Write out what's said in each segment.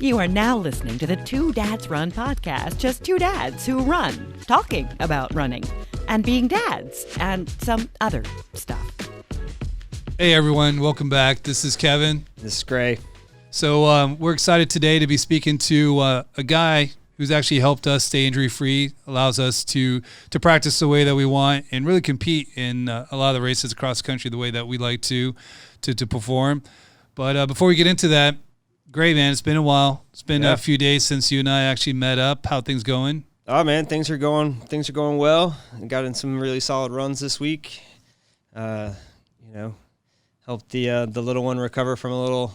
You are now listening to the Two Dads Run podcast. Just two dads who run, talking about running, and being dads, and some other stuff. Hey everyone, welcome back. This is Kevin. This is Gray. So we're excited today to be speaking to a guy who's actually helped us stay injury-free, allows us to practice the way that we want, and really compete in a lot of the races across the country the way that we like to perform. But before we get into that, Gray, man, it's been a while. It's been a few days since you and I actually met up. How things going? Oh man, things are going well. I got in some really solid runs this week. Helped the little one recover from a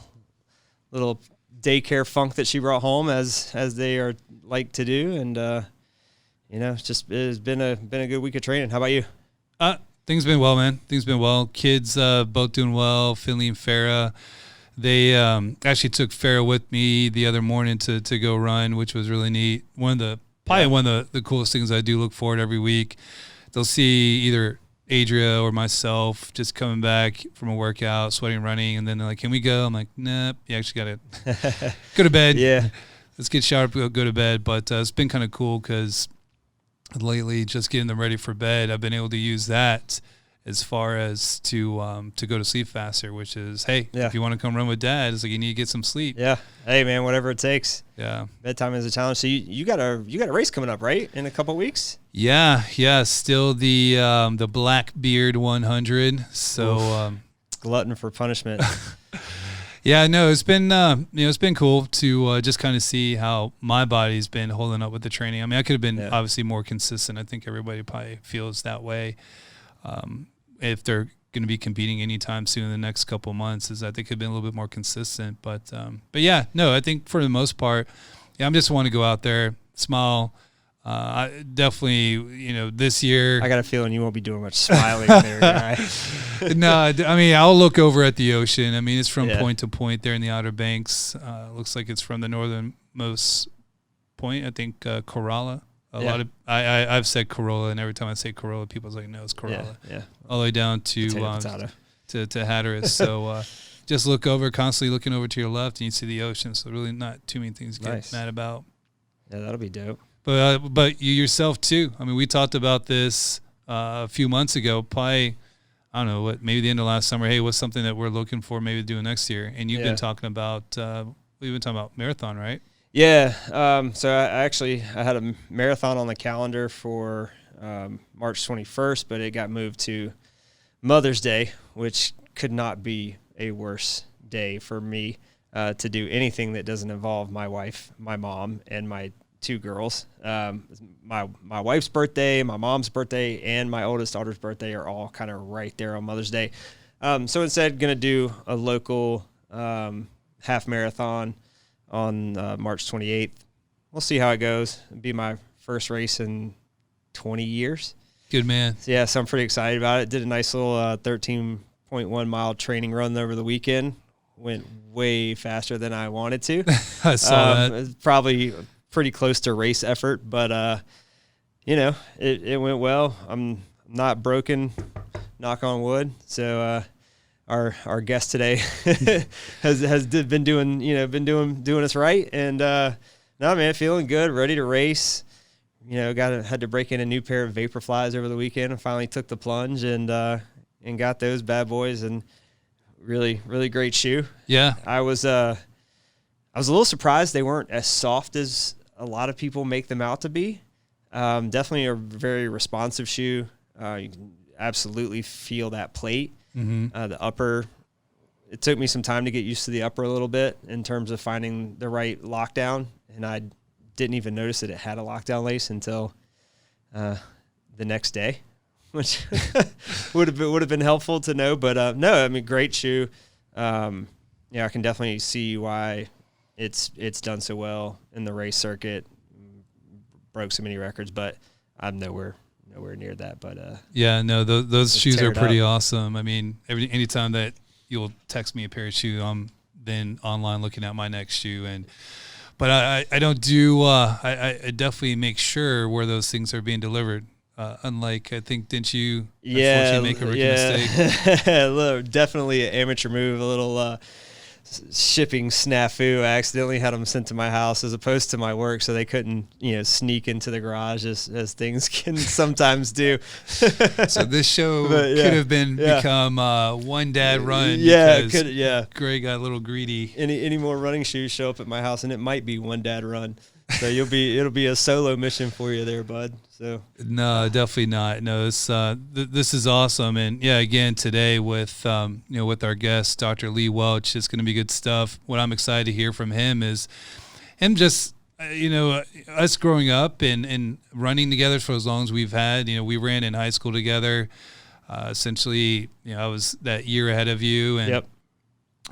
little daycare funk that she brought home, as they are like to do, and it's been a good week of training. How about you? Things been well, man. Things been well. Kids both doing well. Finley and Farah. They actually took Farah with me the other morning to go run, which was really neat. One of the coolest things I do look forward every week. They'll see either Adria or myself just coming back from a workout, sweating, running, and then they're like, "Can we go?" I'm like, "Nah, you actually got to go to bed. Yeah, let's get showered, go to bed." But it's been kind of cool because lately, just getting them ready for bed, I've been able to use that as far as to go to sleep faster, which is, hey, if you want to come run with Dad, it's like you need to get some sleep. Yeah. Hey, man, whatever it takes. Yeah. Bedtime is a challenge. So you got a race coming up, right, in a couple of weeks? Yeah. Still the Blackbeard 100. So glutton for punishment. Yeah, no, it's been it's been cool to just kind of see how my body's been holding up with the training. I mean, I could have been obviously more consistent. I think everybody probably feels that way. If they're going to be competing anytime soon in the next couple of months, is that they could have been a little bit more consistent. But yeah, no, I think for the most part, I just want to go out there, smile. I definitely, this year. I got a feeling you won't be doing much smiling there, guy. No, I mean, I'll look over at the ocean. I mean, it's from point to point there in the Outer Banks. Looks like it's from the northernmost point, I think, Corolla. I've said Corolla, and every time I say Corolla, people's like, no, it's Corolla. Yeah. All the way down to Hatteras. So just look over, constantly looking over to your left, and you see the ocean. So really not too many things to get mad about. Yeah, that'll be dope. But you yourself too. I mean, we talked about this a few months ago. Probably, I don't know, maybe the end of last summer. Hey, what's something that we're looking for maybe to do next year? And you've been talking about we've been talking about marathon, right? Yeah. So I had a marathon on the calendar for March 21st, but it got moved to Mother's Day, which could not be a worse day for me to do anything that doesn't involve my wife, my mom, and my two girls. My wife's birthday, my mom's birthday, and my oldest daughter's birthday are all kind of right there on Mother's Day. So instead, going to do a local half marathon on March 28th. We'll see how it goes. It'll be my first race in 20 years. Good man. So I'm pretty excited about it. Did a nice little 13.1 mile training run over the weekend. Went way faster than I wanted to. I saw that. It's probably pretty close to race effort, but it went well. I'm not broken, knock on wood. So our guest today has been doing us right, and no man, feeling good, ready to race. Had to break in a new pair of Vaporflies over the weekend, and finally took the plunge and got those bad boys, and really great shoe. Yeah, I was a little surprised they weren't as soft as a lot of people make them out to be. Definitely a very responsive shoe. You can absolutely feel that plate. Mm-hmm. The upper, it took me some time to get used to the upper a little bit in terms of finding the right lockdown, and I didn't even notice that it had a lockdown lace until the next day, which would have been helpful to know. But no, I mean, great shoe. I can definitely see why it's done so well in the race circuit, broke so many records, but I'm nowhere near that. But those shoes are pretty awesome. I mean, anytime that you'll text me a pair of shoes, I'm then online looking at my next shoe. But I don't do. I definitely make sure where those things are being delivered. Unlike, I think, didn't you unfortunately make a rookie mistake? Definitely an amateur move. A little shipping snafu. I accidentally had them sent to my house as opposed to my work, so they couldn't, sneak into the garage as things can sometimes do. So this show could have become one dad run. Yeah, Greg got a little greedy. Any more running shoes show up at my house, and it might be one dad run. So it'll be a solo mission for you there, bud. So no, definitely not. No, this is awesome, and again today with with our guest Dr. Lee Welch, it's going to be good stuff. What I'm excited to hear from him is him just us growing up and running together for as long as we've had. We ran in high school together. Essentially, I was that year ahead of you, and yep.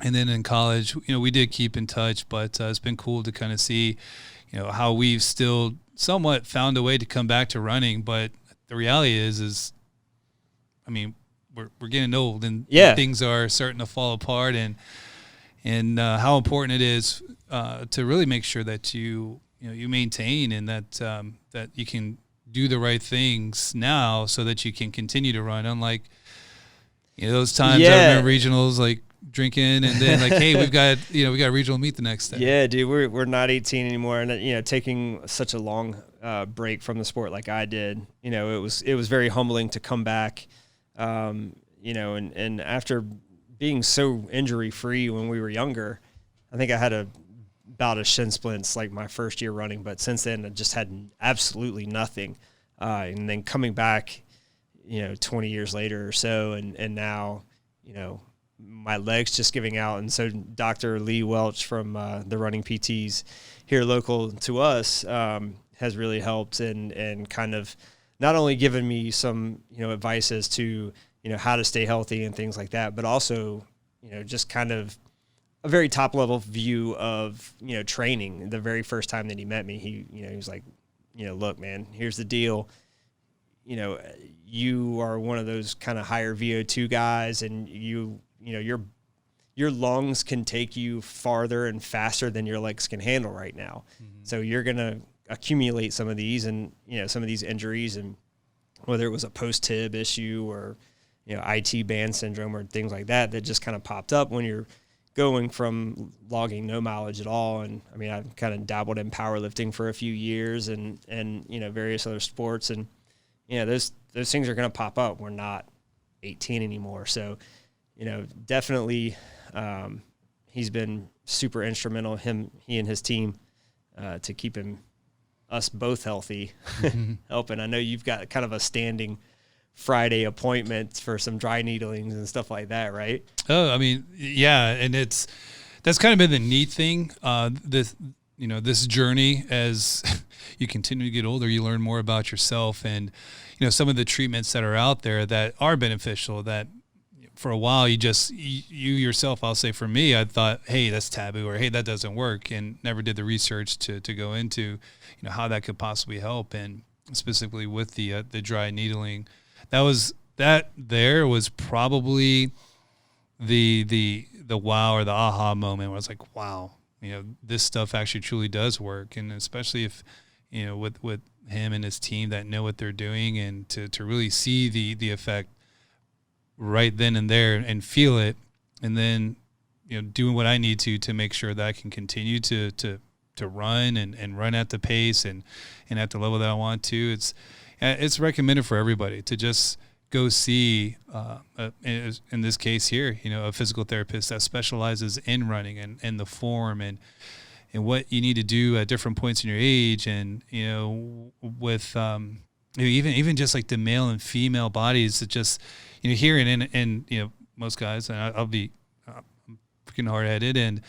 And then in college, we did keep in touch, but it's been cool to kind of see. How we've still somewhat found a way to come back to running, but the reality is I mean, we're getting old and things are starting to fall apart, and how important it is to really make sure that you maintain and that you can do the right things now so that you can continue to run. Unlike those times I remember regionals like drinking and then like, hey, we got regional meet the next day. Yeah, dude, we're not 18 anymore, and taking such a long break from the sport like I did, it was very humbling to come back, and after being so injury free when we were younger, I think I had a bout of shin splints like my first year running, but since then I just had absolutely nothing, and then coming back, 20 years later or so, and now, my legs just giving out. And so Dr. Lee Welch from the running PTs here local to us has really helped and kind of not only given me some, advice as to, how to stay healthy and things like that, but also, just kind of a very top level view of, training. The very first time that he met me, he was like, look, man, here's the deal. You are one of those kind of higher VO2 guys, and your lungs can take you farther and faster than your legs can handle right now. Mm-hmm. So you're going to accumulate some of these and, some of these injuries, and whether it was a post-tib issue or, IT band syndrome or things like that just kind of popped up when you're going from logging no mileage at all. And I mean, I've kind of dabbled in powerlifting for a few years and various other sports, and, those things are going to pop up. We're not 18 anymore. So, definitely he's been super instrumental, he and his team, to keep us both healthy, helping. I know you've got kind of a standing Friday appointment for some dry needlings and stuff like that, right? Oh, I mean, yeah, and that's kind of been the neat thing. This journey, as you continue to get older, you learn more about yourself, and some of the treatments that are out there that are beneficial. That for a while you yourself, I'll say for me, I thought, hey, that's taboo, or hey, that doesn't work, and never did the research to go into how that could possibly help, and specifically with the dry needling. That was probably the wow or the aha moment where I was like, wow, this stuff actually truly does work. And especially if, with him and his team that know what they're doing, and to really see the effect right then and there and feel it, and then, doing what I need to make sure that I can continue to run and run at the pace and at the level that I want to. It's recommended for everybody to just go see, in this case here, a physical therapist that specializes in running and the form and what you need to do at different points in your age, and with even just like the male and female bodies. It just hearing and most guys, and I'll be freaking hard headed, and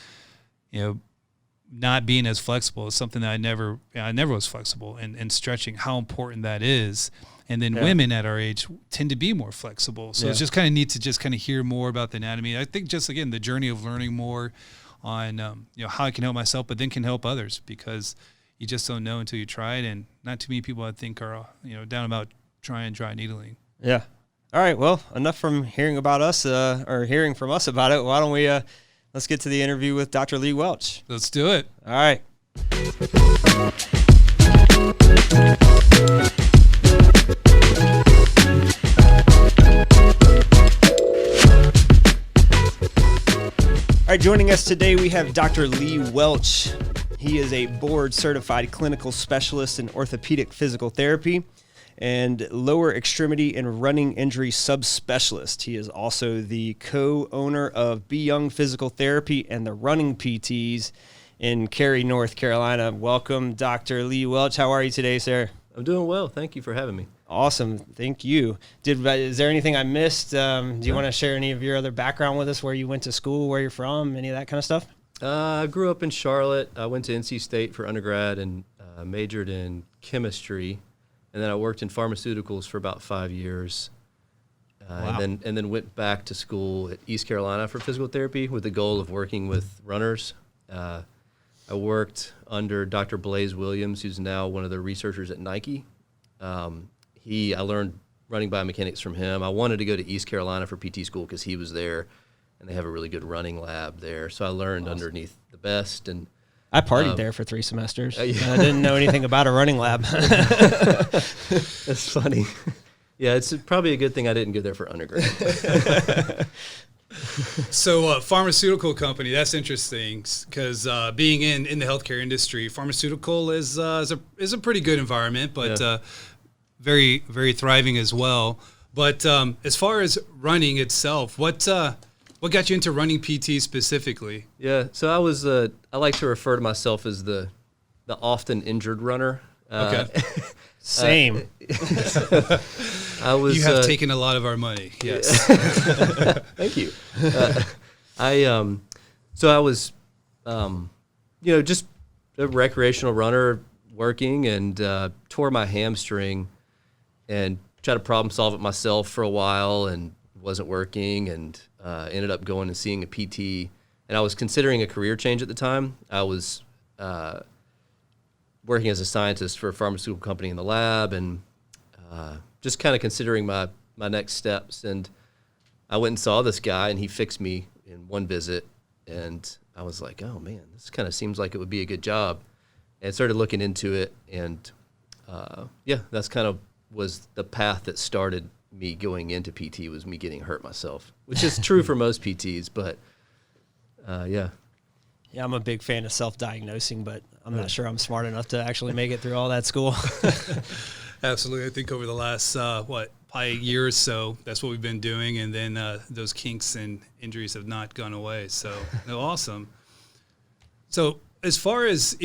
not being as flexible is something that I never was flexible, and stretching, how important that is. And then women at our age tend to be more flexible. So it's just kind of neat to just kind of hear more about the anatomy. I think just, again, the journey of learning more on, how I can help myself, but then can help others, because you just don't know until you try it. And not too many people, I think, are, down about trying dry needling. Yeah. All right. Well, enough from hearing about us, or hearing from us about it. Why don't we, let's get to the interview with Dr. Lee Welch. Let's do it. All right. All All right, joining us today, we have Dr. Lee Welch. He is a board-certified clinical specialist in orthopedic physical therapy and lower extremity and running injury subspecialist. He is also the co-owner of Be Young Physical Therapy and the Running PTs in Cary, North Carolina. Welcome, Dr. Lee Welch. How are you today, sir? I'm doing well. Thank you for having me. Awesome. Thank you. Is there anything I missed? Do you want to share any of your other background with us, where you went to school, where you're from, any of that kind of stuff? I grew up in Charlotte. I went to NC State for undergrad and majored in chemistry. And then I worked in pharmaceuticals for about 5 years. Wow. and then went back to school at East Carolina for physical therapy with the goal of working with runners. I worked under Dr. Blaze Williams, who's now one of the researchers at Nike. I learned running biomechanics from him. I wanted to go to East Carolina for PT school because he was there, and they have a really good running lab there. So I learned underneath the best. And I partied there for 3 semesters. Yeah. I didn't know anything about a running lab. That's funny. Yeah, it's probably a good thing I didn't go there for undergrad. So pharmaceutical company, that's interesting because being in the healthcare industry, pharmaceutical is a pretty good environment, but very, very thriving as well. But as far as running itself, what got you into running PT specifically? Yeah, so I like to refer to myself as the often injured runner. Okay. Same. You have taken a lot of our money. Yes. Thank you. So I was, just a recreational runner working and tore my hamstring and tried to problem solve it myself for a while and wasn't working and ended up going and seeing a PT. And I was considering a career change at the time. I was working as a scientist for a pharmaceutical company in the lab and just kind of considering my next steps. And I went and saw this guy, and he fixed me in one visit. And I was like, oh, man, this kind of seems like it would be a good job. And started looking into it. And, that's kind of was the path that started me going into PT, was me getting hurt myself, which is true for most PTs. But, yeah, I'm a big fan of self-diagnosing, but I'm not sure I'm smart enough to actually make it through all that school. Absolutely. I think over the last, probably a year or so, that's what we've been doing. And then those kinks and injuries have not gone away. So, awesome. So as far as,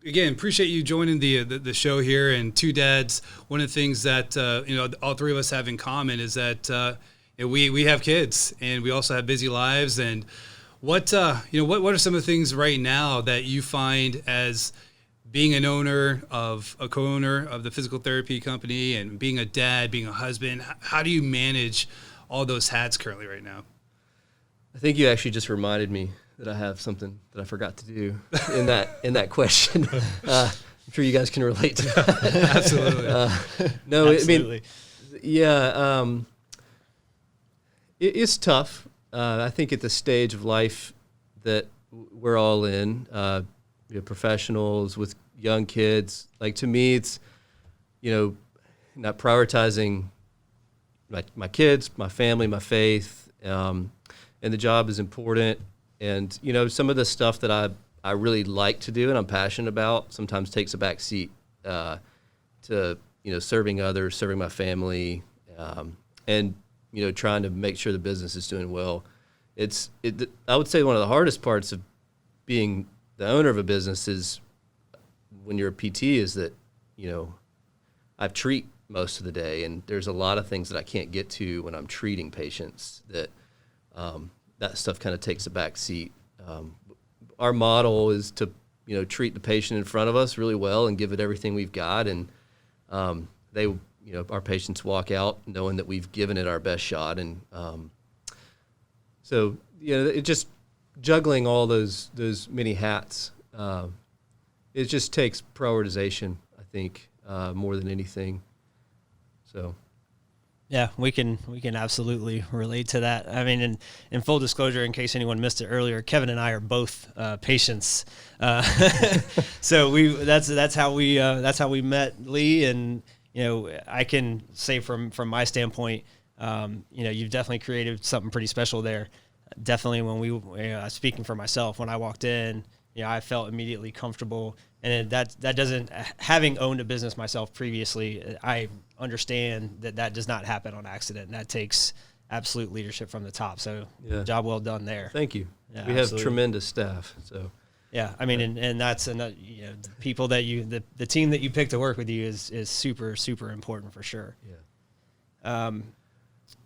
again, appreciate you joining the show here. And Two Dads, one of the things that, all three of us have in common is that we have kids and we also have busy lives. And what are some of the things right now that you find as being an owner of a co-owner of the physical therapy company and being a dad, being a husband? How do you manage all those hats currently right now? I think you actually just reminded me that I have something that I forgot to do in that question. I'm sure you guys can relate to that. Absolutely. Absolutely. It's tough. I think at the stage of life that we're all in, professionals with young kids, like to me, it's, not prioritizing my kids, my family, my faith, and the job is important. And, some of the stuff that I really like to do and I'm passionate about sometimes takes a back seat to, serving others, serving my family, and, trying to make sure the business is doing well. I would say one of the hardest parts of being the owner of a business is when you're a PT is that, I treat most of the day, and there's a lot of things that I can't get to when I'm treating patients that that stuff kind of takes a back seat. Our model is to, treat the patient in front of us really well and give it everything we've got. And our patients walk out knowing that we've given it our best shot. And so, it just juggling all those many hats. It just takes prioritization, I think, more than anything. So. Yeah, we can absolutely relate to that. I mean, in full disclosure, in case anyone missed it earlier, Kevin and I are both patients. So that's how we met Lee, and I can say from my standpoint, you've definitely created something pretty special there. definitely when speaking for myself, when I walked in, I felt immediately comfortable. And that doesn't, having owned a business myself previously, I understand that does not happen on accident. And that takes absolute leadership from the top. So job well done there. Thank you. Yeah, we have tremendous staff. So yeah, I mean, and that's another, the people that the team that you pick to work with you is super, super important for sure. Yeah.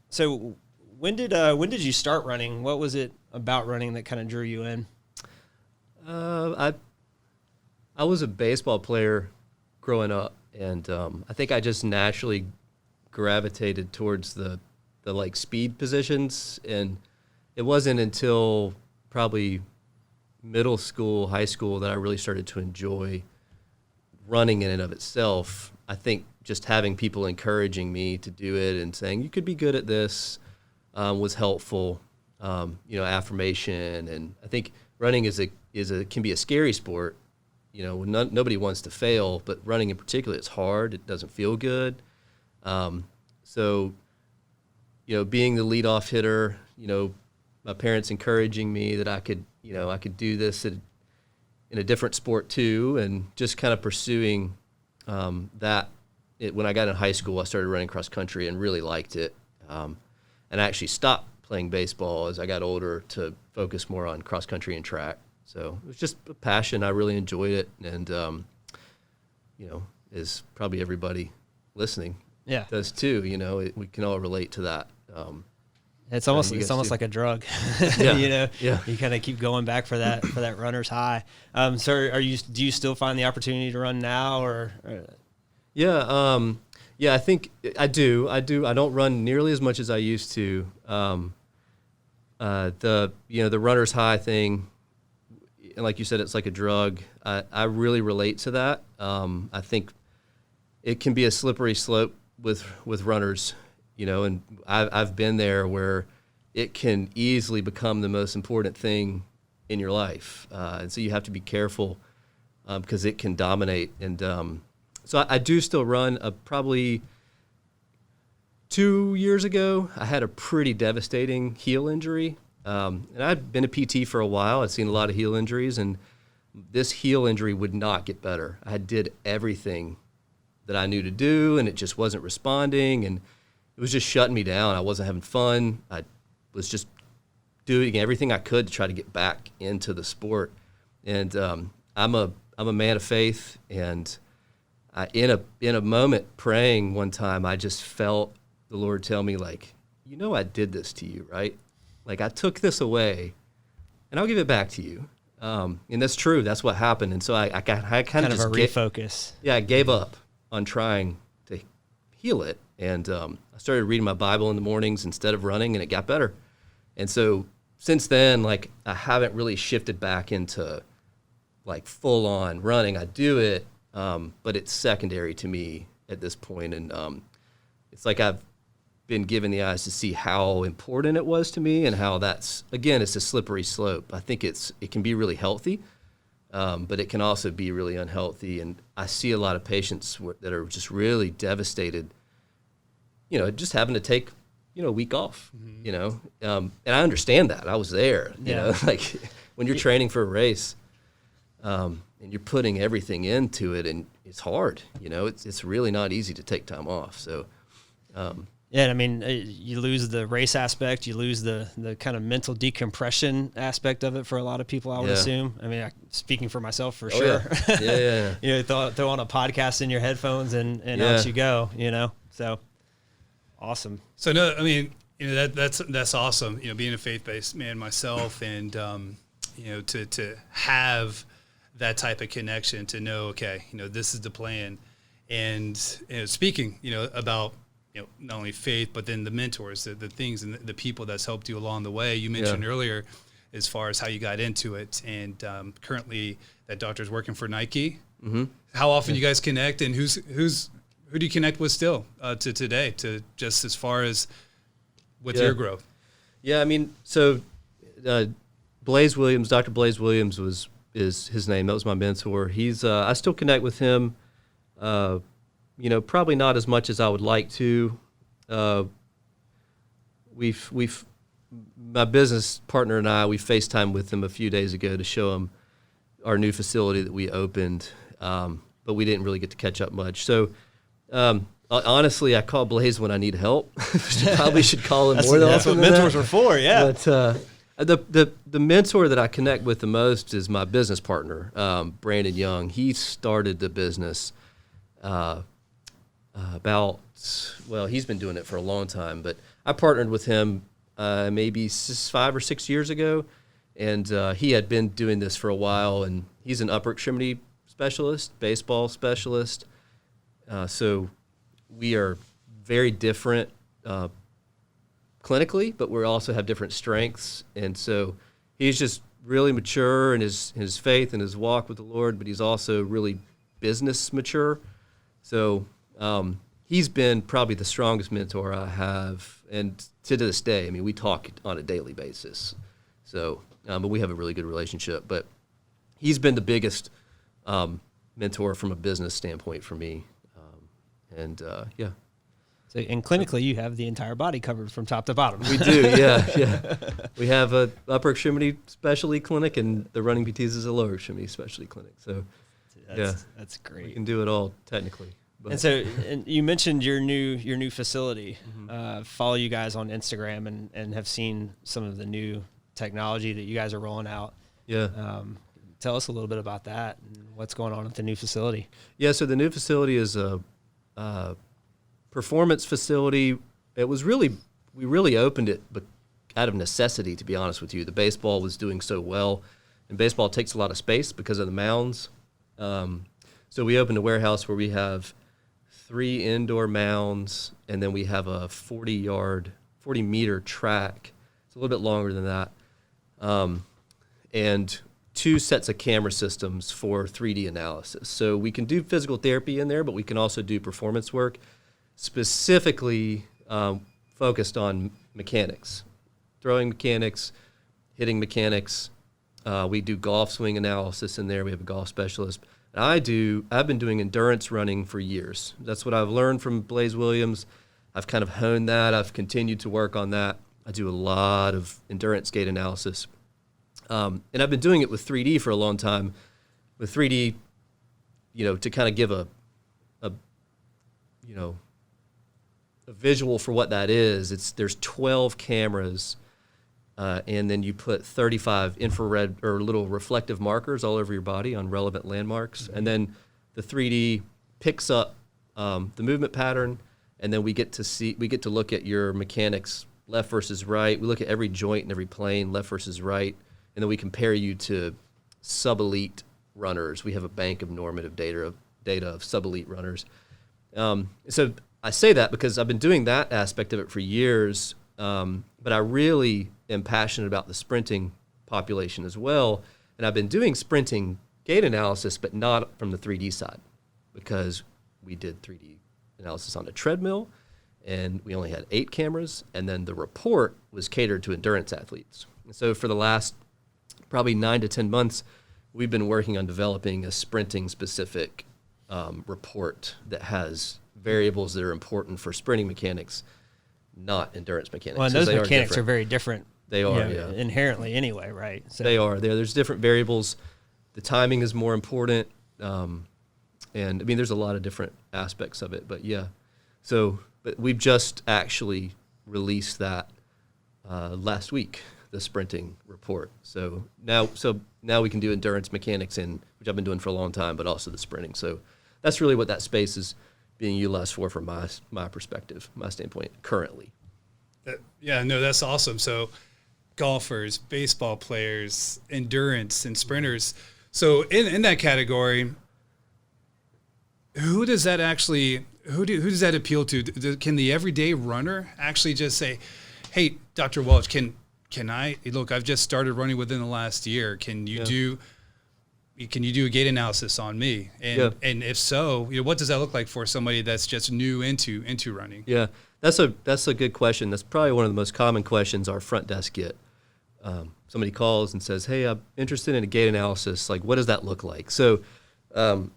So when did you start running? What was it about running that kind of drew you in? I was a baseball player growing up, and I think I just naturally gravitated towards the like speed positions, and it wasn't until probably middle school, high school that I really started to enjoy running in and of itself. I think just having people encouraging me to do it and saying you could be good at this was helpful. Affirmation, and I think running can be a scary sport. Nobody wants to fail, but running in particular, it's hard. It doesn't feel good. So being the leadoff hitter, my parents encouraging me that I could do this in a different sport too, and just kind of pursuing that. When I got in high school, I started running cross country and really liked it, and I actually stopped playing baseball as I got older to focus more on cross country and track. So it was just a passion. I really enjoyed it, and as probably everybody listening does too. We can all relate to that. It's almost like a drug. Yeah. You kind of keep going back for that runner's high. So do you still find the opportunity to run now, or? Yeah, I think I do. I don't run nearly as much as I used to. The runner's high thing, and like you said, it's like a drug. I really relate to that. I think it can be a slippery slope with runners, and I've been there where it can easily become the most important thing in your life, and so you have to be careful because it can dominate. And so I do still run. Probably 2 years ago, I had a pretty devastating heel injury. And I'd been a PT for a while. I'd seen a lot of heel injuries, and this heel injury would not get better. I did everything that I knew to do, and it just wasn't responding, and it was just shutting me down. I wasn't having fun. I was just doing everything I could to try to get back into the sport. And I'm a man of faith, and in a moment praying one time, I just felt the Lord tell me, like, I did this to you, right? Like, I took this away, and I'll give it back to you. And that's true. That's what happened. And so I kind of just refocus. I gave up on trying to heal it. And I started reading my Bible in the mornings instead of running, and it got better. And so since then, like, I haven't really shifted back into, like, full-on running. I do it, but it's secondary to me at this point. And it's like I've been given the eyes to see how important it was to me, and how that's, again, it's a slippery slope. I think it can be really healthy, but it can also be really unhealthy. And I see a lot of patients that are just really devastated, just having to take, a week off, and I understand that. I was there, like when you're training for a race, and you're putting everything into it, and it's hard, it's really not easy to take time off. So, yeah, I mean, you lose the race aspect, you lose the kind of mental decompression aspect of it for a lot of people, I would assume. I mean, speaking for myself, for sure. Yeah. Throw on a podcast in your headphones and out you go, So, awesome. So, no, I mean, that's awesome, being a faith-based man myself, and, to have that type of connection, to know, okay, this is the plan. And speaking, about, not only faith, but then the mentors, the things and the people that's helped you along the way. You mentioned earlier as far as how you got into it, and currently that doctor's working for Nike. Mm-hmm. How often you guys connect, and who do you connect with still to today, to just as far as with your growth? Yeah, I mean, so Blaze Williams, Dr. Blaze Williams is his name. That was my mentor. He's I still connect with him. Probably not as much as I would like to. We've my business partner and I, we FaceTimed with him a few days ago to show him our new facility that we opened, but we didn't really get to catch up much. So honestly, I call Blaze when I need help. Probably should call him more. That's what mentors are for, yeah. But the mentor that I connect with the most is my business partner, Brandon Young. He started the business he's been doing it for a long time, but I partnered with him maybe 5 or 6 years ago, and he had been doing this for a while, and he's an upper extremity specialist, baseball specialist. So we are very different clinically, but we also have different strengths. And so he's just really mature in his faith and his walk with the Lord, but he's also really business mature. So he's been probably the strongest mentor I have. And to this day, I mean, we talk on a daily basis. So, but we have a really good relationship. But he's been the biggest mentor from a business standpoint for me. Yeah. So, and clinically, you have the entire body covered from top to bottom. We do, yeah. We have a upper extremity specialty clinic, and the running PTs is a lower extremity specialty clinic. So, that's great. We can do it all technically. But. And you mentioned your new facility. Mm-hmm. Follow you guys on Instagram and have seen some of the new technology that you guys are rolling out. Yeah. Tell us a little bit about that and what's going on at the new facility. Yeah, so the new facility is a performance facility. We really opened it out of necessity, to be honest with you. The baseball was doing so well, and baseball takes a lot of space because of the mounds. So we opened a warehouse where we have 3 indoor mounds, and then we have a 40-meter track. It's a little bit longer than that. And 2 sets of camera systems for 3D analysis. So we can do physical therapy in there, but we can also do performance work, specifically focused on mechanics, throwing mechanics, hitting mechanics. We do golf swing analysis in there. We have a golf specialist. And I've been doing endurance running for years. That's what I've learned from Blaze Williams. I've kind of honed that. I've continued to work on that. I do a lot of endurance gait analysis. And I've been doing it with 3D for a long time. With 3D, to kind of give a visual for what that is, there's 12 cameras, and then you put 35 infrared or little reflective markers all over your body on relevant landmarks. Mm-hmm. And then the 3D picks up the movement pattern, and then we get to look at your mechanics, left versus right. We look at every joint and every plane, left versus right. And then we compare you to sub-elite runners. We have a bank of normative data of sub-elite runners. So I say that because I've been doing that aspect of it for years, but I really am passionate about the sprinting population as well. And I've been doing sprinting gait analysis, but not from the 3D side, because we did 3D analysis on a treadmill, and we only had 8 cameras, and then the report was catered to endurance athletes. And so for the last probably 9 to 10 months, we've been working on developing a sprinting-specific report that has variables that are important for sprinting mechanics, not endurance mechanics. Well, and those mechanics are very different. They are, inherently anyway, right? So. They are. There's different variables. The timing is more important. And, I mean, there's a lot of different aspects of it. But, yeah. But we've just actually released that last week, the sprinting report. So now we can do endurance mechanics, which I've been doing for a long time, but also the sprinting. So that's really what that space is being utilized for from my perspective, my standpoint currently. Yeah, no, that's awesome. So golfers, baseball players, endurance, and sprinters. So in that category, who does that appeal to? Can the everyday runner actually just say, hey, Dr. Welch, can I look, I've just started running within the last year. Can you do a gait analysis on me? And if so, what does that look like for somebody that's just new into running? Yeah, that's a good question. That's probably one of the most common questions our front desk get. Somebody calls and says, hey, I'm interested in a gait analysis. Like, what does that look like? So, I'm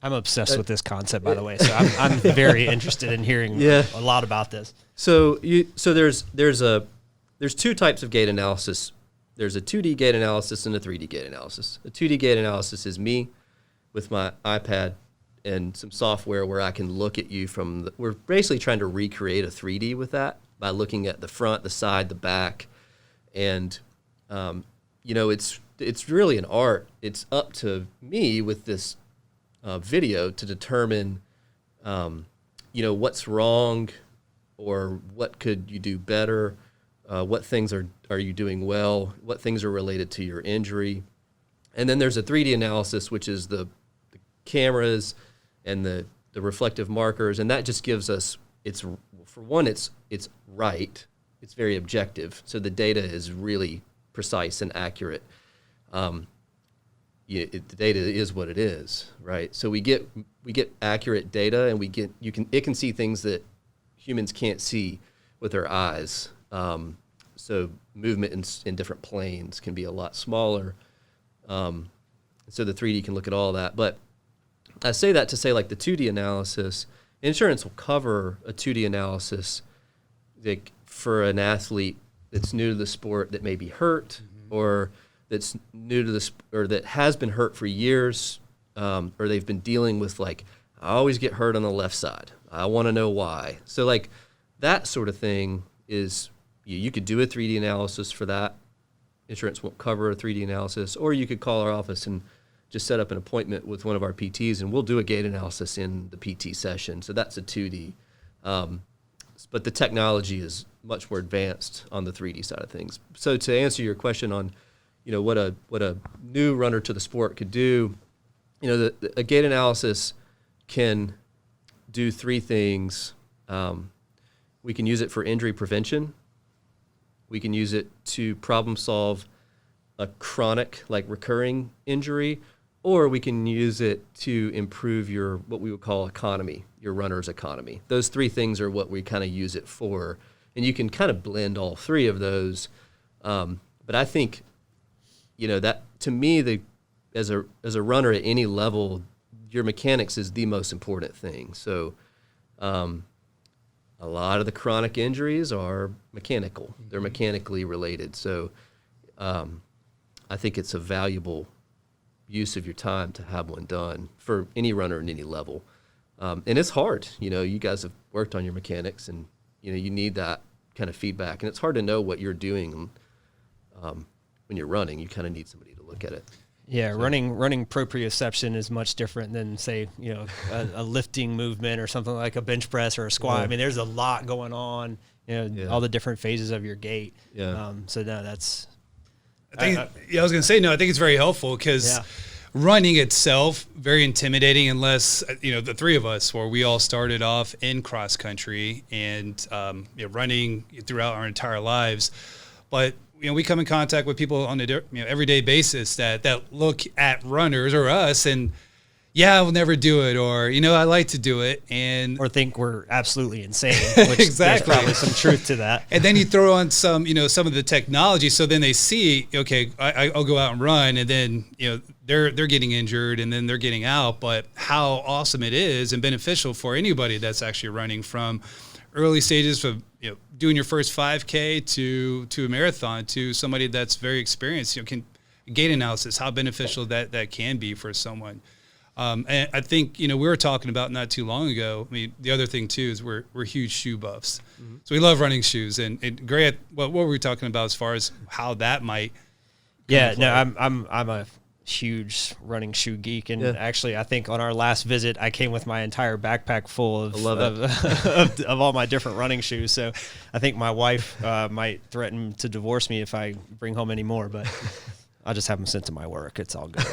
obsessed with this concept, by the way. So I'm very interested in hearing a lot about this. So there's there's two types of gait analysis. There's a 2D gait analysis and a 3D gait analysis. A 2D gait analysis is me with my iPad and some software where I can look at you we're basically trying to recreate a 3D with that by looking at the front, the side, the back. And, it's really an art. It's up to me with this video to determine, what's wrong or what could you do better, what things are you doing well, what things are related to your injury. And then there's a 3D analysis, which is the cameras and the reflective markers, and that just gives us, it's right, it's very objective, so the data is really precise and accurate. The data is what it is, right? So we get accurate data, and it can see things that humans can't see with their eyes. So movement in different planes can be a lot smaller. So the 3D can look at all that. But I say that to say, like, the 2D analysis, insurance will cover a 2D analysis for an athlete that's new to the sport that may be hurt, or that's new to or that has been hurt for years, or they've been dealing with, like, I always get hurt on the left side. I want to know why. So, like, that sort of thing is, you could do a 3D analysis for that. Insurance won't cover a 3D analysis, or you could call our office and just set up an appointment with one of our PTs, and we'll do a gait analysis in the PT session. So that's a 2D. But the technology is much more advanced on the 3D side of things. So to answer your question on, what a new runner to the sport could do, a gait analysis can do three things. We can use it for injury prevention. We can use it to problem solve a chronic, like, recurring injury, or we can use it to improve your, what we would call economy, your runner's economy. Those three things are what we kind of use it for. And you can kind of blend all three of those. But I think, that to me, as a runner at any level, your mechanics is the most important thing. So a lot of the chronic injuries are mechanical. They're mechanically related. So I think it's a valuable use of your time to have one done for any runner at any level. And it's hard. You guys have worked on your mechanics, and, you need that kind of feedback. And it's hard to know what you're doing when you're running. You kind of need somebody to look at it. Yeah, running proprioception is much different than, say, a lifting movement or something like a bench press or a squat. Yeah. I mean, there's a lot going on, all the different phases of your gait. Yeah. So no, that's. I was going to say, no, I think it's very helpful because running itself, very intimidating unless, the three of us, where we all started off in cross country and running throughout our entire lives. But we come in contact with people on a everyday basis that look at runners or us and, I will never do it, or I like to do it, or think we're absolutely insane. Which exactly. There's probably some truth to that. And then you throw on some of the technology, so then they see, okay, I'll go out and run, and then they're getting injured, and then they're getting out. But how awesome it is and beneficial for anybody that's actually running, from early stages of doing your first 5K to a marathon, to somebody that's very experienced. Gait analysis, how beneficial that can be for someone. And I think we were talking about not too long ago. I mean, the other thing too is we're huge shoe buffs, so we love running shoes. And Gray, what were we talking about as far as how that might? Yeah, no, I'm a huge running shoe geek, and actually, I think on our last visit, I came with my entire backpack full of all my different running shoes. So I think my wife might threaten to divorce me if I bring home any more, but. I'll just have them sent to my work. It's all good.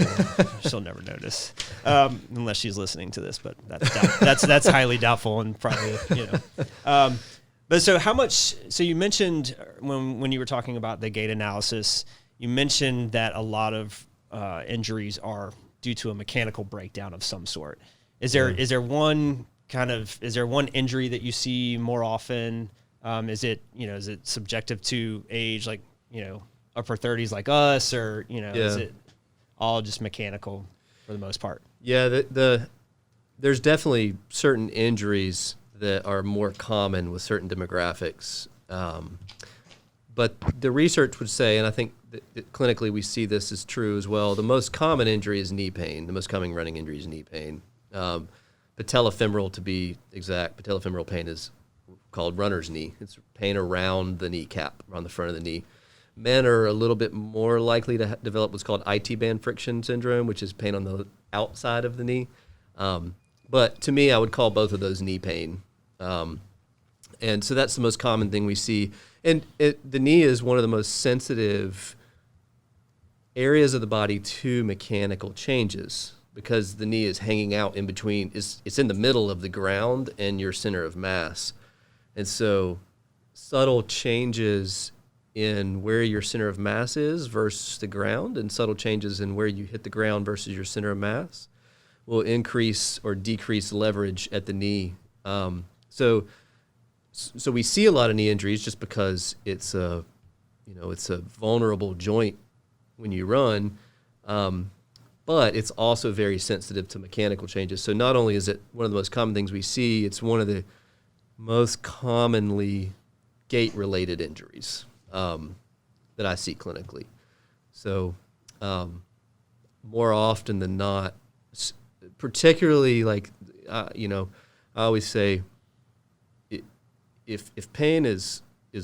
She'll never notice, unless she's listening to this. But that's highly doubtful, and probably But so how much? So you mentioned when you were talking about the gait analysis, you mentioned that a lot of injuries are due to a mechanical breakdown of some sort. Is there one injury that you see more often? Is it subjective to age, like upper 30s like us, or is it all just mechanical for the most part? Yeah, there's definitely certain injuries that are more common with certain demographics, But the research would say, and I think that clinically we see this is true as well, the most common injury is knee pain. The most common running injury is knee pain. Patellofemoral, to be exact, patellofemoral pain is called runner's knee. It's pain around the kneecap, around the front of the knee. Men are a little bit more likely to develop what's called IT band friction syndrome, which is pain on the outside of the knee. But to me, I would call both of those knee pain. And so that's the most common thing we see. And the knee is one of the most sensitive areas of the body to mechanical changes because the knee is hanging out in between. It's in the middle of the ground and your center of mass. And so subtle changes in where your center of mass is versus the ground and subtle changes in where you hit the ground versus your center of mass will increase or decrease leverage at the knee. So we see a lot of knee injuries just because it's a vulnerable joint when you run, but it's also very sensitive to mechanical changes. So not only is it one of the most common things we see, it's one of the most commonly gait-related injuries that I see clinically. So more often than not, particularly I always say if pain is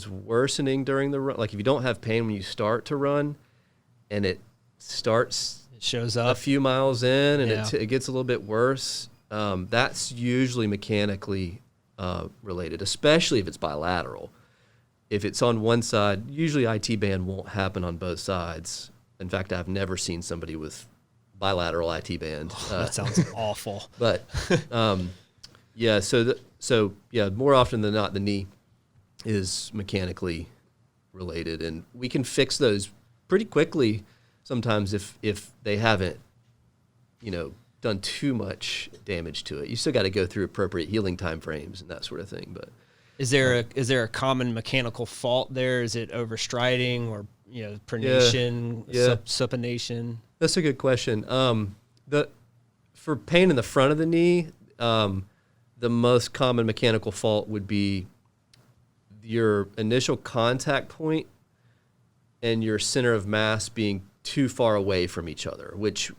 worsening during the run, like if you don't have pain when you start to run and it shows up a few miles in and it gets a little bit worse, that's usually mechanically related, especially if it's bilateral. If it's on one side, usually IT band won't happen on both sides. In fact, I've never seen somebody with bilateral IT band. That sounds awful. But more often than not, the knee is mechanically related, and we can fix those pretty quickly sometimes if they haven't, done too much damage to it. You still got to go through appropriate healing time frames and that sort of thing. But is there a common mechanical fault there? Is it overstriding or pronation, supination? That's a good question. For pain in the front of the knee, the most common mechanical fault would be your initial contact point and your center of mass being too far away from each other, which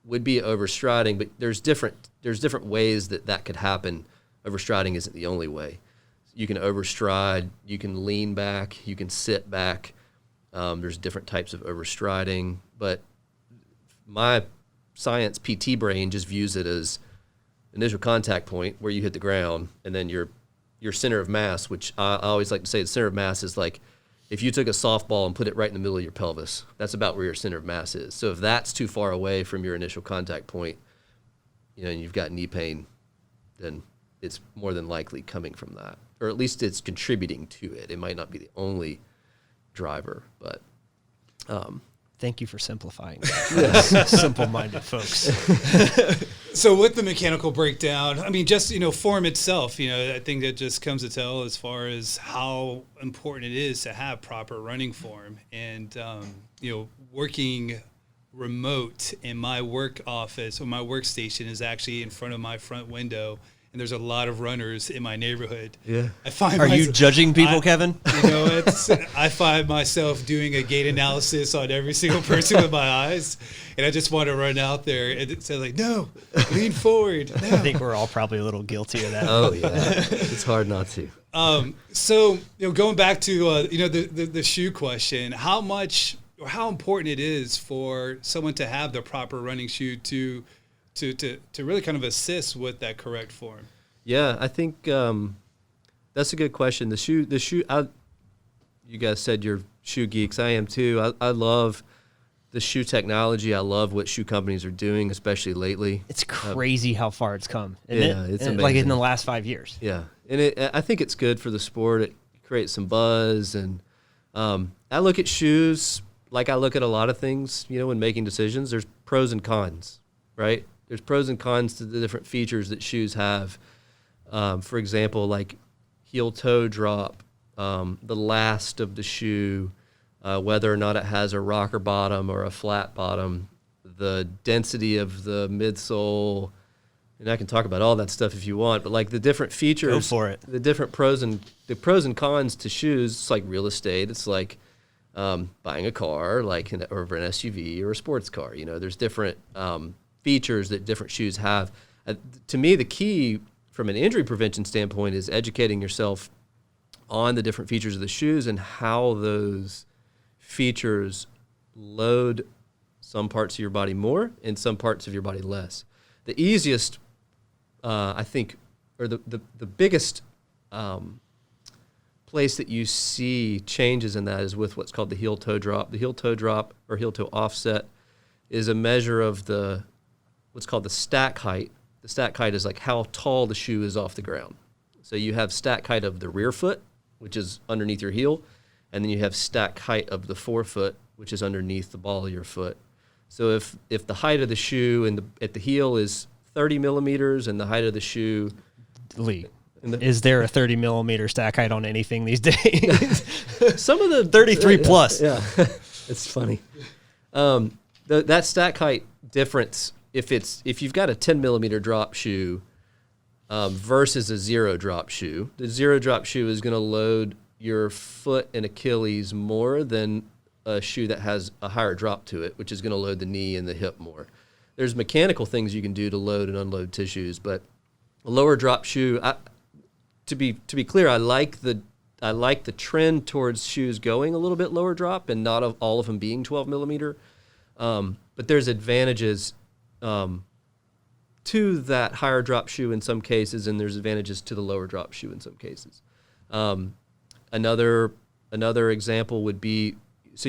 would be overstriding, but there's different ways that could happen. Overstriding isn't the only way. You can overstride, you can lean back, you can sit back. There's different types of overstriding, but my science PT brain just views it as initial contact point where you hit the ground, and then your center of mass, which I always like to say the center of mass is like if you took a softball and put it right in the middle of your pelvis, that's about where your center of mass is. So if that's too far away from your initial contact point, and you've got knee pain, then it's more than likely coming from that, or at least it's contributing to it. It might not be the only driver, but thank you for simplifying that. Simple-minded folks. So with the mechanical breakdown, I mean, just, form itself, I think that just comes to tell as far as how important it is to have proper running form. And, working remote in my work office or my workstation is actually in front of my front window. And there's a lot of runners in my neighborhood. Yeah. Are you judging people, Kevin? I find myself doing a gait analysis on every single person with my eyes, and I just want to run out there and say no, lean forward. No. I think we're all probably a little guilty of that. Oh yeah, it's hard not to. So going back to the shoe question, how much or how important it is for someone to have the proper running shoe to really kind of assist with that correct form? Yeah, I think that's a good question. The shoe. You guys said you're shoe geeks. I am too. I love the shoe technology. I love what shoe companies are doing, especially lately. It's crazy how far it's come. It's amazing. Like in the last 5 years. Yeah, and I think it's good for the sport. It creates some buzz, and I look at shoes like I look at a lot of things. When making decisions, there's pros and cons, right? There's pros and cons to the different features that shoes have. For example, like heel-toe drop, the last of the shoe, whether or not it has a rocker bottom or a flat bottom, the density of the midsole, and I can talk about all that stuff if you want, but like the different features, Go for it. The different pros and cons to shoes. It's like real estate. It's like buying a car, or an SUV or a sports car. There's different features that different shoes have. To me, the key from an injury prevention standpoint is educating yourself on the different features of the shoes and how those features load some parts of your body more and some parts of your body less. The easiest, I think, or the biggest place that you see changes in that is with what's called the heel-toe drop. The heel-toe drop or heel-toe offset is a measure of what's called the stack height. The stack height is like how tall the shoe is off the ground. So you have stack height of the rear foot, which is underneath your heel, and then you have stack height of the forefoot, which is underneath the ball of your foot. So if the height of the shoe at the heel is 30 millimeters and the height of the shoe... Lee, is there a 30 millimeter stack height on anything these days? Some of the 33 plus. Yeah, it's funny. That stack height difference, if you've got a 10 millimeter drop shoe versus a zero drop shoe, the zero drop shoe is going to load your foot and Achilles more than a shoe that has a higher drop to it, which is going to load the knee and the hip more. There's mechanical things you can do to load and unload tissues, but a lower drop shoe, to be clear, I like the trend towards shoes going a little bit lower drop and not all of them being 12 millimeter. But there's advantages to that higher drop shoe in some cases, and there's advantages to the lower drop shoe in some cases. Another example would be, so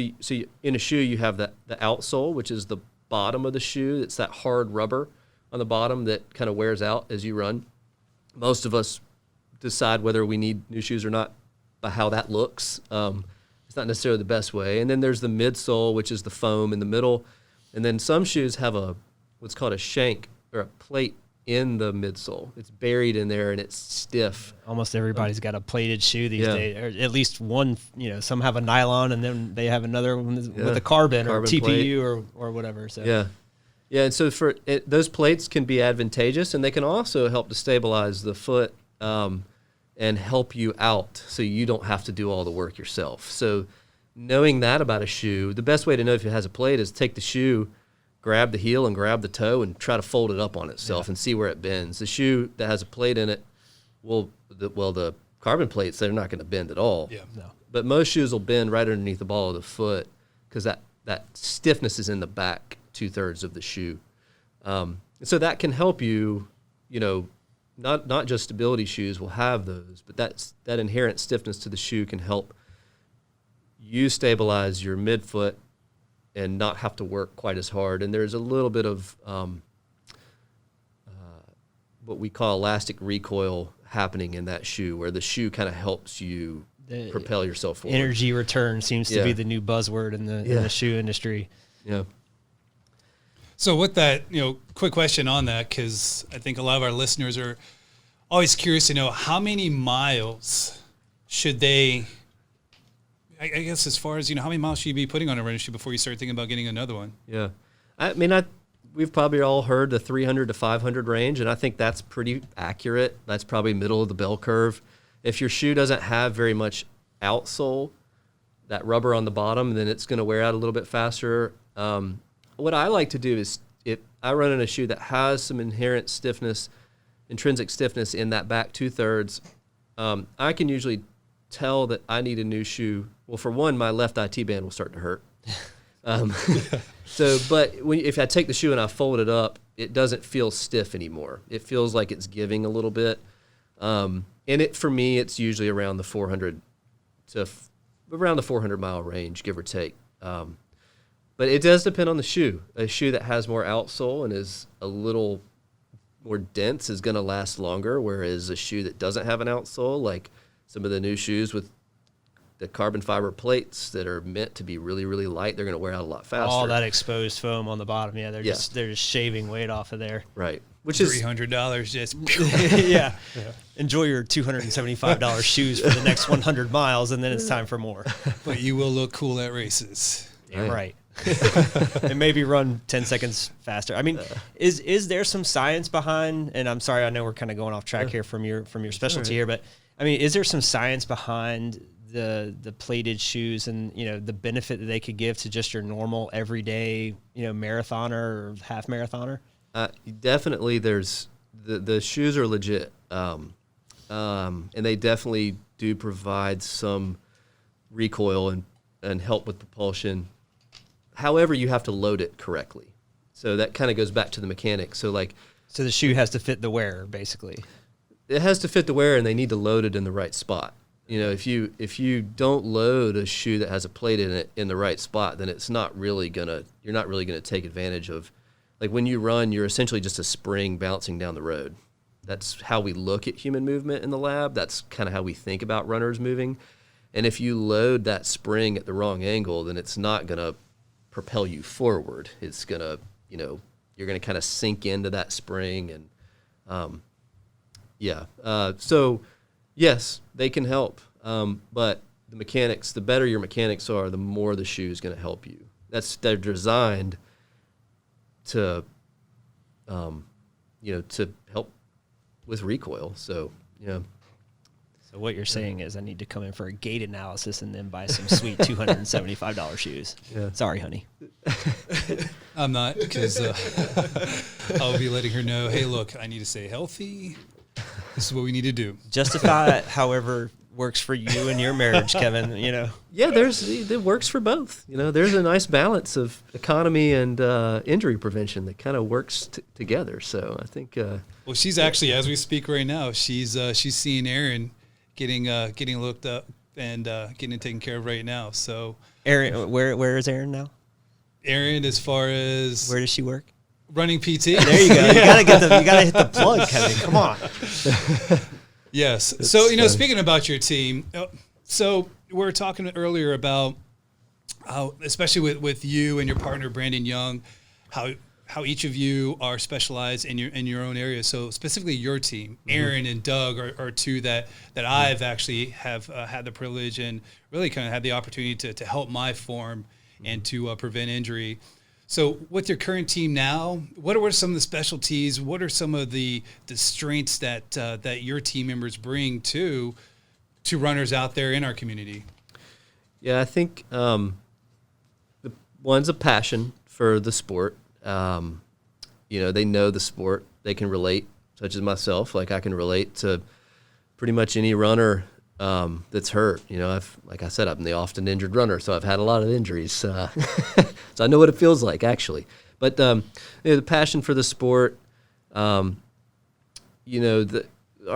in a shoe you have the outsole, which is the bottom of the shoe. It's that hard rubber on the bottom that kind of wears out as you run. Most of us decide whether we need new shoes or not by how that looks. It's not necessarily the best way. And then there's the midsole, which is the foam in the middle. And then some shoes have what's called a shank or a plate in the midsole. It's buried in there and it's stiff. Almost everybody's got a plated shoe these days, or at least one. Some have a nylon, and then they have another one with a carbon or TPU or whatever. So yeah. And so those plates can be advantageous, and they can also help to stabilize the foot and help you out, so you don't have to do all the work yourself. So knowing that about a shoe, the best way to know if it has a plate is take the shoe, grab the heel and grab the toe and try to fold it up on itself and see where it bends. The shoe that has a plate in it, the carbon plates, they're not going to bend at all. Yeah. No. But most shoes will bend right underneath the ball of the foot because that stiffness is in the back 2/3 of the shoe. So that can help you, not just stability shoes will have those, but that inherent stiffness to the shoe can help you stabilize your midfoot and not have to work quite as hard. And there's a little bit of what we call elastic recoil happening in that shoe, where the shoe kind of helps you propel yourself forward. Energy return seems to be the new buzzword in the shoe industry. Yeah. So with that, quick question on that, because I think a lot of our listeners are always curious to know how many miles should they, I guess as far as, how many miles should you be putting on a running shoe before you start thinking about getting another one? Yeah. I mean, we've probably all heard the 300 to 500 range, and I think that's pretty accurate. That's probably middle of the bell curve. If your shoe doesn't have very much outsole, that rubber on the bottom, then it's going to wear out a little bit faster. What I like to do is, if I run in a shoe that has some inherent stiffness, intrinsic stiffness in that back 2/3, I can usually tell that I need a new shoe. Well, for one, my left IT band will start to hurt. But if I take the shoe and I fold it up, it doesn't feel stiff anymore. It feels like it's giving a little bit. For me, it's usually around the 400 mile range, give or take. But it does depend on the shoe. A shoe that has more outsole and is a little more dense is going to last longer, whereas a shoe that doesn't have an outsole, like some of the new shoes with the carbon fiber plates that are meant to be really, really light, they're going to wear out a lot faster. All that exposed foam on the bottom, they're just shaving weight off of there. Right. Which is $300 just yeah. Enjoy your $275 shoes for the next 100 miles, and then it's time for more. But you will look cool at races. Yeah, right. and maybe run 10 seconds faster. I mean, is there some science behind, and I'm sorry, I know we're kind of going off track here from your specialty here, but I mean, is there some science behind the plated shoes and, the benefit that they could give to just your normal everyday, marathoner or half marathoner? Definitely there's the shoes are legit. And they definitely do provide some recoil and help with propulsion. However, you have to load it correctly. So that kind of goes back to the mechanics. So the shoe has to fit the wearer, basically. It has to fit the wearer, and they need to load it in the right spot. If you don't load a shoe that has a plate in it in the right spot, then you're not really gonna take advantage of. Like when you run, you're essentially just a spring bouncing down the road. That's how we look at human movement in the lab. That's kind of how we think about runners moving. And if you load that spring at the wrong angle, then it's not going to propel you forward. It's going to, you're going to kind of sink into that spring. And so yes, they can help. But the mechanics, the better your mechanics are, the more the shoe is going to help you. They're designed to, to help with recoil. So, yeah. So what you're saying is I need to come in for a gait analysis and then buy some sweet $275 shoes. Yeah. Sorry, honey. I'm not, because I'll be letting her know, hey, look, I need to stay healthy. This is what we need to do. Justify it however works for you and your marriage, Kevin, Yeah, it works for both. There's a nice balance of economy and injury prevention that kind of works together. So I think. Well, she's actually, as we speak right now, she's seeing Aaron getting looked up and getting taken care of right now. So Aaron, where is Aaron now? Aaron, as far as where does she work? Running PT. There you go. You gotta hit the plug, Kevin. Come on. Yes. It's so, speaking about your team, so we were talking earlier about how, especially with you and your partner, Brandon Young, how each of you are specialized in your own area. So specifically your team, Aaron and Doug are two that I've actually have had the privilege and really kind of had the opportunity to help my form and to prevent injury. So with your current team now, what are some of the specialties? What are some of the strengths that your team members bring to runners out there in our community? Yeah, I think one's a passion for the sport. They know the sport. They can relate, such as myself. Like I can relate to pretty much any runner that's hurt. Like I said, I'm the often injured runner, so I've had a lot of injuries. So I know what it feels like, actually. But the passion for the sport, our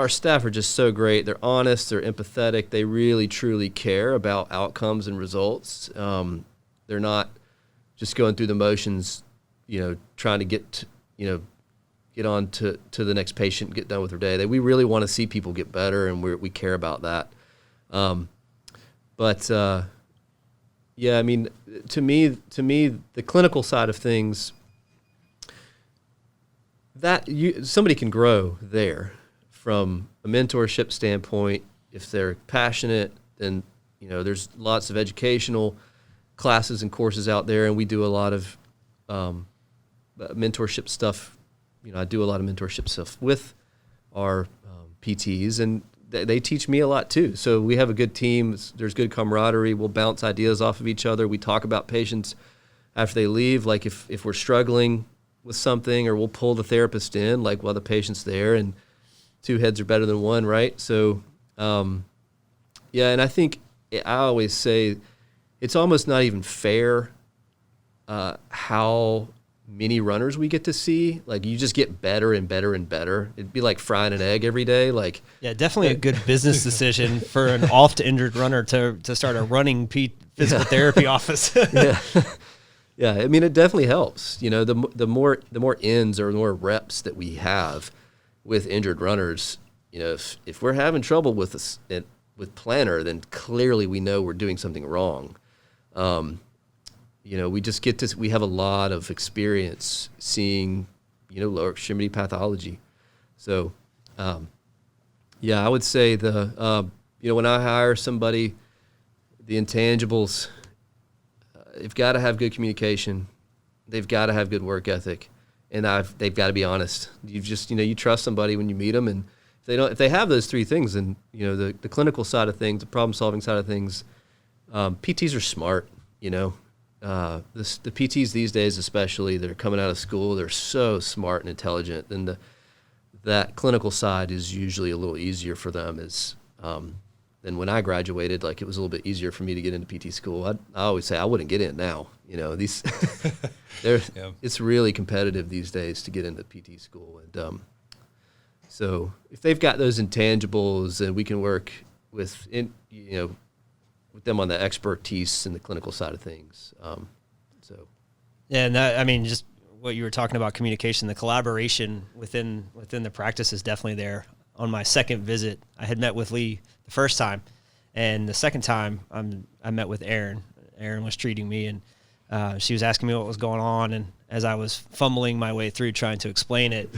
staff are just so great. They're honest. They're empathetic. They really, truly care about outcomes and results. They're not just going through the motions, trying to get on to the next patient, get done with their day. We really want to see people get better, and we care about that. To me, the clinical side of things, that somebody can grow there from a mentorship standpoint. If they're passionate, then there's lots of educational classes and courses out there, and we do a lot of mentorship stuff. I do a lot of mentorship stuff with our PTs, and they teach me a lot too. So we have a good team. There's good camaraderie. We'll bounce ideas off of each other. We talk about patients after they leave, like if we're struggling with something, or we'll pull the therapist in, like while the patient's there, and two heads are better than one, right? So, and I think I always say it's almost not even fair how many runners we get to see. Like, you just get better and better and better. It'd be like frying an egg every day. Like, yeah, definitely a good business decision for an oft-injured runner to start a running physical therapy office. Yeah, I mean, it definitely helps. The more ends or more reps that we have with injured runners, if we're having trouble with planner, then clearly we know we're doing something wrong. We have a lot of experience seeing, lower extremity pathology. So, I would say when I hire somebody, the intangibles, they've got to have good communication. They've got to have good work ethic, and they've got to be honest. You just, you trust somebody when you meet them, and if they have those three things, and the clinical side of things, the problem solving side of things, PTs are smart. The PTs these days, especially, that are coming out of school, they're so smart and intelligent, and that clinical side is usually a little easier for them. Than when I graduated, like, it was a little bit easier for me to get into PT school. I always say I wouldn't get in now. These it's really competitive these days to get into PT school, and so if they've got those intangibles, and we can work with them on the expertise and the clinical side of things. Yeah, and that, I mean, just what you were talking about, communication, the collaboration within the practice is definitely there. On my second visit, I had met with Lee the first time, and the second time I met with Erin. Erin was treating me, and she was asking me what was going on, and as I was fumbling my way through trying to explain it,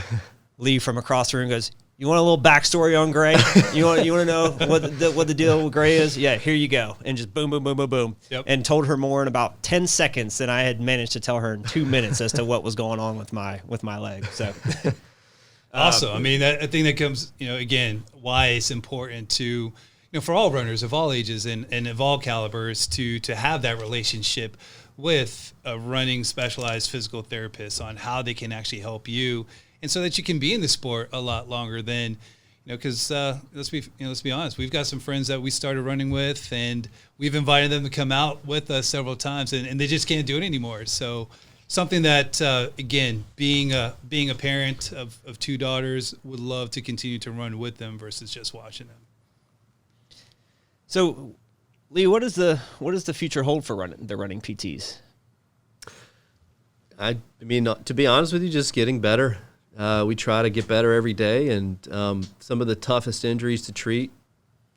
Lee from across the room goes, "You want a little backstory on Gray? You want to know what the deal with Gray is? Yeah, here you go." And just boom, boom, boom, boom, boom, and told her more in about 10 seconds than I had managed to tell her in 2 minutes as to what was going on with my leg. So. Also, I mean, I think that comes, again, why it's important to, for all runners of all ages and of all calibers to have that relationship with a running specialized physical therapist on how they can actually help you, and so that you can be in the sport a lot longer than, because let's be honest, we've got some friends that we started running with, and we've invited them to come out with us several times, and they just can't do it anymore. So. Something that, again, being a parent of two daughters, would love to continue to run with them versus just watching them. So, Lee, what does the future hold for the running PTs? I mean, to be honest with you, just getting better. We try to get better every day, and some of the toughest injuries to treat,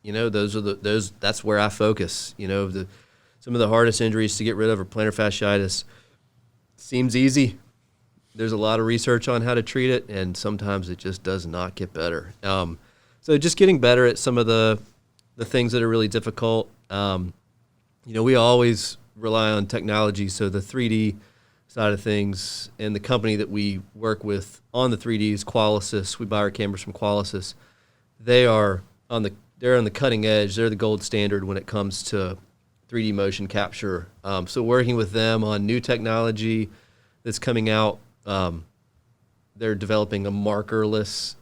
that's where I focus. Some of the hardest injuries to get rid of are plantar fasciitis. Seems easy. There's a lot of research on how to treat it, and sometimes it just does not get better. So just getting better at some of the things that are really difficult. We always rely on technology, so the 3D side of things, and the company that we work with on the 3D is Qualisys. We buy our cameras from Qualisys. They're on the cutting edge. They're the gold standard when it comes to 3D motion capture. So working with them on new technology that's coming out, they're developing a markerless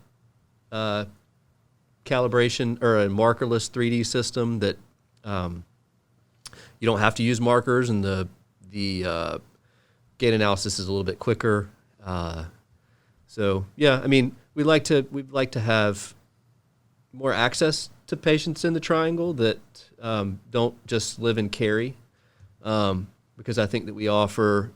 calibration, or a markerless 3D system that you don't have to use markers, and the gait analysis is a little bit quicker. So yeah, I mean, we'd like to have more access to patients in the triangle that don't just live in Cary, because I think that we offer,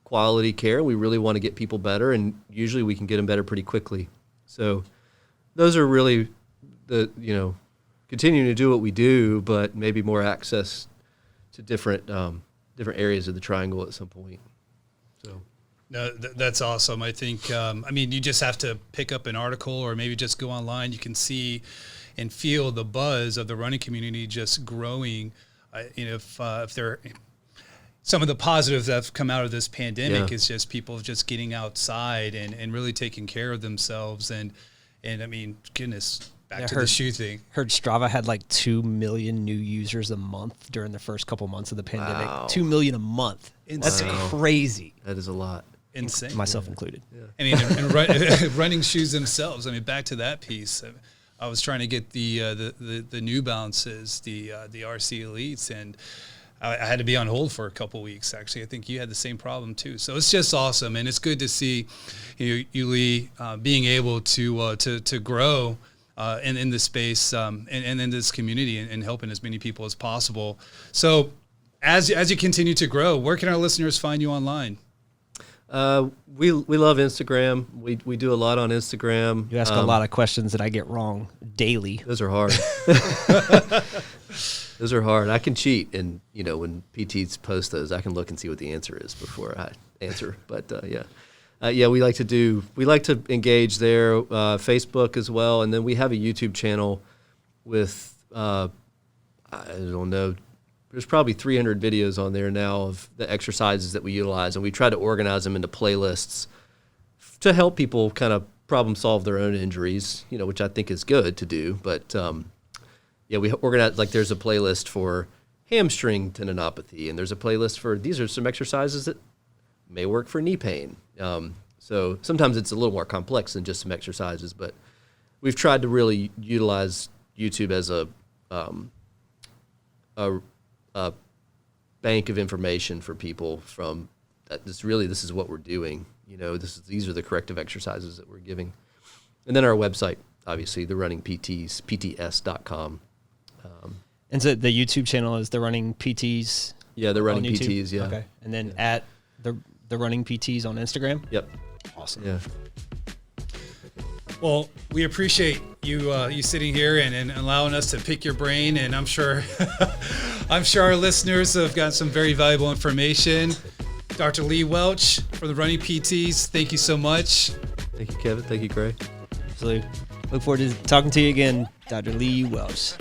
quality care. We really want to get people better, and usually we can get them better pretty quickly. So those are really continuing to do what we do, but maybe more access to different areas of the triangle at some point. So. No, that's awesome. I think, you just have to pick up an article, or maybe just go online. You can see and feel the buzz of the running community just growing. If there, some of the positives that have come out of this pandemic is just people just getting outside and really taking care of themselves. And I mean, goodness, back to the shoe thing. Heard Strava had like 2 million new users a month during the first couple months of the pandemic. Wow. 2 million a month. Insane. That's crazy. That is a lot. Insane. Myself included. Yeah. I mean, and running shoes themselves. I mean, back to that piece. I was trying to get the New Balances, the RC Elites, and I had to be on hold for a couple weeks. Actually, I think you had the same problem too. So it's just awesome, and it's good to see you Lee, being able to grow in this space and in this community, and helping as many people as possible. So as you continue to grow, where can our listeners find you online? We love Instagram. We do a lot on Instagram. You ask a lot of questions that I get wrong daily. Those are hard. Those are hard. I can cheat, and when PTs post those, I can look and see what the answer is before I answer. But we like to engage there. Facebook as well, and then we have a YouTube channel with I don't know, there's probably 300 videos on there now of the exercises that we utilize, and we try to organize them into playlists to help people kind of problem solve their own injuries, which I think is good to do. But we organize, like there's a playlist for hamstring tendinopathy, and there's a playlist for these are some exercises that may work for knee pain. So sometimes it's a little more complex than just some exercises, but we've tried to really utilize YouTube as a bank of information for people from that. This is what we're doing. These are the corrective exercises that we're giving. And then our website, obviously, the Running PTs, pts.com. And so the YouTube channel is the Running PTs. Yeah, the Running PTs. Yeah. Okay. And then at the Running PTs on Instagram. Yep. Awesome. Yeah. Well, we appreciate you sitting here and allowing us to pick your brain, and I'm sure our listeners have got some very valuable information. Dr. Lee Welch from the Running PTs, thank you so much. Thank you, Kevin. Thank you, Cary. Absolutely. Look forward to talking to you again, Dr. Lee Welch.